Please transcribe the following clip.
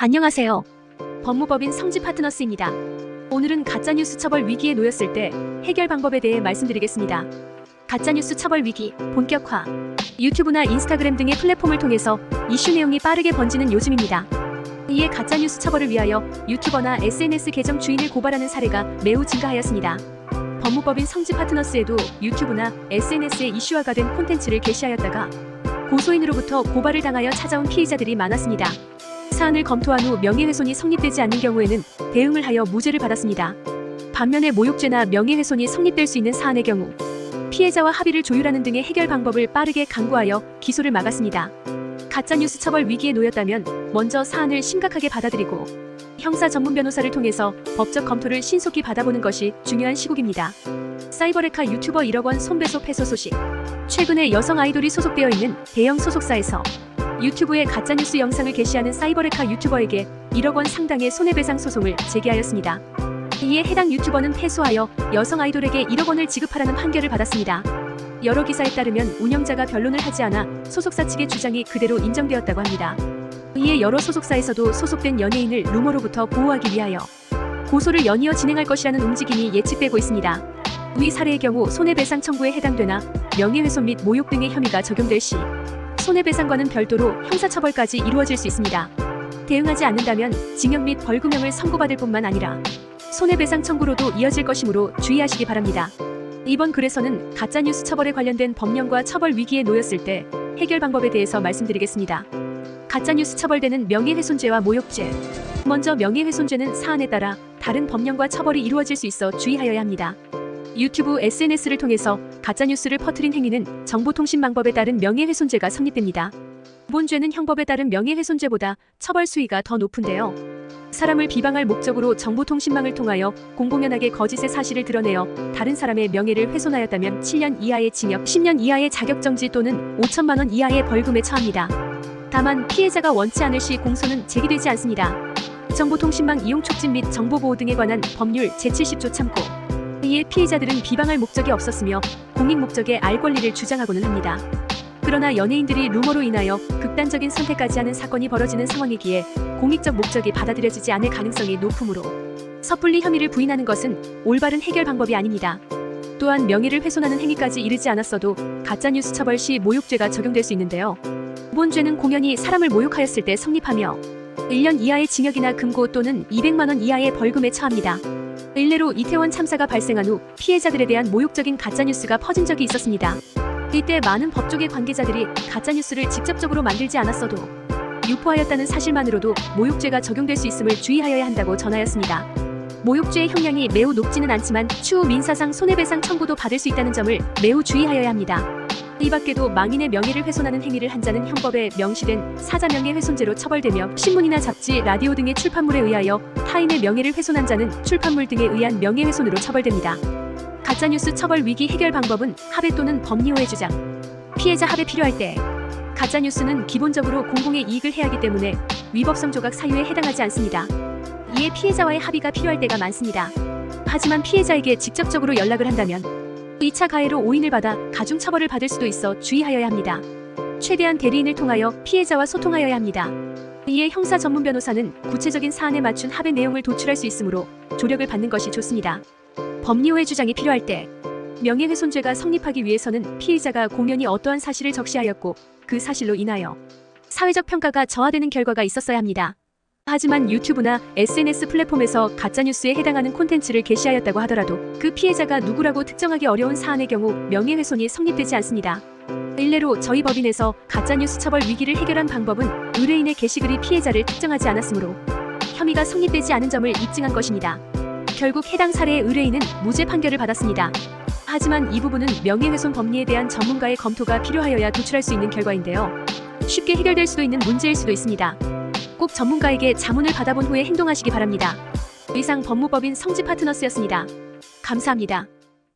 안녕하세요. 법무법인 성지파트너스입니다. 오늘은 가짜뉴스 처벌 위기에 놓였을 때 해결 방법에 대해 말씀드리겠습니다. 가짜뉴스 처벌 위기 본격화. 유튜브나 인스타그램 등의 플랫폼을 통해서 이슈 내용이 빠르게 번지는 요즘입니다. 이에 가짜뉴스 처벌을 위하여 유튜버나 SNS 계정 주인을 고발하는 사례가 매우 증가하였습니다. 법무법인 성지파트너스에도 유튜브나 SNS에 이슈화가 된 콘텐츠를 게시하였다가 고소인으로부터 고발을 당하여 찾아온 피의자들이 많았습니다. 사안을 검토한 후 명예훼손이 성립되지 않는 경우에는 대응을 하여 무죄를 받았습니다. 반면에 모욕죄나 명예훼손이 성립될 수 있는 사안의 경우 피해자와 합의를 조율하는 등의 해결 방법을 빠르게 강구하여 기소를 막았습니다. 가짜뉴스 처벌 위기에 놓였다면 먼저 사안을 심각하게 받아들이고 형사 전문 변호사를 통해서 법적 검토를 신속히 받아보는 것이 중요한 시국입니다. 사이버레카 유튜버 1억 원 손배소 패소 소식. 최근에 여성 아이돌이 소속되어 있는 대형 소속사에서 유튜브에 가짜뉴스 영상을 게시하는 사이버레카 유튜버에게 1억 원 상당의 손해배상 소송을 제기하였습니다. 이에 해당 유튜버는 패소하여 여성 아이돌에게 1억 원을 지급하라는 판결을 받았습니다. 여러 기사에 따르면 운영자가 변론을 하지 않아 소속사 측의 주장이 그대로 인정되었다고 합니다. 이에 여러 소속사에서도 소속된 연예인을 루머로부터 보호하기 위하여 고소를 연이어 진행할 것이라는 움직임이 예측되고 있습니다. 위 사례의 경우 손해배상 청구에 해당되나 명예훼손 및 모욕 등의 혐의가 적용될 시 손해배상과는 별도로 형사처벌까지 이루어질 수 있습니다. 대응하지 않는다면 징역 및 벌금형을 선고받을 뿐만 아니라 손해배상 청구로도 이어질 것이므로 주의하시기 바랍니다. 이번 글에서는 가짜뉴스 처벌에 관련된 법령과 처벌 위기에 놓였을 때 해결 방법에 대해서 말씀드리겠습니다. 가짜뉴스 처벌되는 명예훼손죄와 모욕죄. 먼저 명예훼손죄는 사안에 따라 다른 법령과 처벌이 이루어질 수 있어 주의하여야 합니다. 유튜브, SNS를 통해서 가짜뉴스를 퍼뜨린 행위는 정보통신망법에 따른 명예훼손죄가 성립됩니다. 이번 죄는 형법에 따른 명예훼손죄보다 처벌 수위가 더 높은데요. 사람을 비방할 목적으로 정보통신망을 통하여 공공연하게 거짓의 사실을 드러내어 다른 사람의 명예를 훼손하였다면 7년 이하의 징역, 10년 이하의 자격정지 또는 5천만 원 이하의 벌금에 처합니다. 다만 피해자가 원치 않을 시 공소는 제기되지 않습니다. 정보통신망 이용 촉진 및 정보보호 등에 관한 법률 제70조 참고. 이에 피해자들은 비방할 목적이 없었으며 공익 목적의 알 권리를 주장하고는 합니다. 그러나 연예인들이 루머로 인하여 극단적인 선택까지 하는 사건이 벌어지는 상황이기에 공익적 목적이 받아들여지지 않을 가능성이 높으므로 섣불리 혐의를 부인하는 것은 올바른 해결 방법이 아닙니다. 또한 명예를 훼손하는 행위까지 이르지 않았어도 가짜뉴스 처벌 시 모욕죄가 적용될 수 있는데요. 이번 죄는 공연히 사람을 모욕하였을 때 성립하며 1년 이하의 징역이나 금고 또는 200만 원 이하의 벌금에 처합니다. 일례로 이태원 참사가 발생한 후 피해자들에 대한 모욕적인 가짜뉴스가 퍼진 적이 있었습니다. 이때 많은 법조계 관계자들이 가짜뉴스를 직접적으로 만들지 않았어도 유포하였다는 사실만으로도 모욕죄가 적용될 수 있음을 주의하여야 한다고 전하였습니다. 모욕죄의 형량이 매우 높지는 않지만 추후 민사상 손해배상 청구도 받을 수 있다는 점을 매우 주의하여야 합니다. 이 밖에도 망인의 명예를 훼손하는 행위를 한 자는 형법에 명시된 사자명예훼손죄로 처벌되며 신문이나 잡지, 라디오 등의 출판물에 의하여 타인의 명예를 훼손한 자는 출판물 등에 의한 명예훼손으로 처벌됩니다. 가짜뉴스 처벌 위기 해결 방법은 합의 또는 법리호의 주장. 피해자 합의 필요할 때. 가짜뉴스는 기본적으로 공공의 이익을 해하기 때문에 위법성 조각 사유에 해당하지 않습니다. 이에 피해자와의 합의가 필요할 때가 많습니다. 하지만 피해자에게 직접적으로 연락을 한다면 2차 가해로 오인을 받아 가중 처벌을 받을 수도 있어 주의하여야 합니다. 최대한 대리인을 통하여 피해자와 소통하여야 합니다. 이에 형사 전문 변호사는 구체적인 사안에 맞춘 합의 내용을 도출할 수 있으므로 조력을 받는 것이 좋습니다. 법리호의 주장이 필요할 때. 명예훼손죄가 성립하기 위해서는 피의자가 공연히 어떠한 사실을 적시하였고 그 사실로 인하여 사회적 평가가 저하되는 결과가 있었어야 합니다. 하지만 유튜브나 SNS 플랫폼에서 가짜뉴스에 해당하는 콘텐츠를 게시하였다고 하더라도 그 피해자가 누구라고 특정하기 어려운 사안의 경우 명예훼손이 성립되지 않습니다. 일례로 저희 법인에서 가짜뉴스 처벌 위기를 해결한 방법은 의뢰인의 게시글이 피해자를 특정하지 않았으므로 혐의가 성립되지 않은 점을 입증한 것입니다. 결국 해당 사례의 의뢰인은 무죄 판결을 받았습니다. 하지만 이 부분은 명예훼손 법리에 대한 전문가의 검토가 필요하여야 도출할 수 있는 결과인데요. 쉽게 해결될 수도 있는 문제일 수도 있습니다. 꼭 전문가에게 자문을 받아본 후에 행동하시기 바랍니다. 이상 법무법인 성지파트너스였습니다. 감사합니다.